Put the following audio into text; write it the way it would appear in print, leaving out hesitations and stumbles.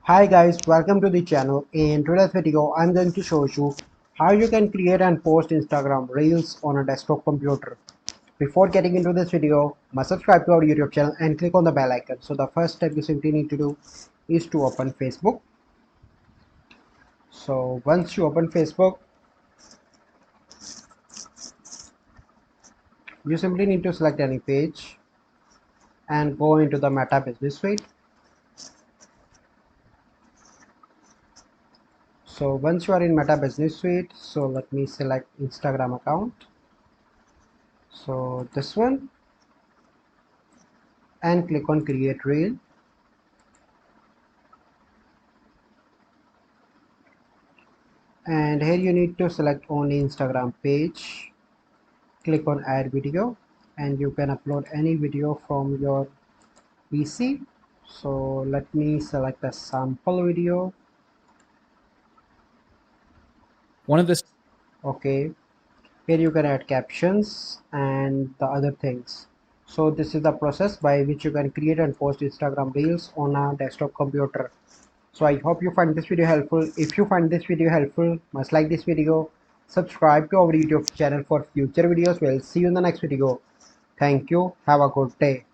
Hi guys, welcome to the channel. In today's video, I'm going to show you how you can create and post Instagram Reels on a desktop computer. Before getting into this video, must subscribe to our YouTube channel and click on the bell icon. So the first step you simply need to do is to open Facebook. So once you open Facebook, you simply need to select any page and go into the Meta Business Suite. So once you are in Meta Business Suite, so let me select Instagram account. So this one, and click on create reel. And here you need to select only Instagram page, click on add video, and you can upload any video from your PC. So let me select a sample video. One of the Okay, here you can add captions and the other things. So this is the process by which you can create and post Instagram reels on a desktop computer. So I hope you find this video helpful. If you find this video helpful, must like this video, subscribe to our YouTube channel for future videos. We'll see you in the next video. Thank you. Have a good day.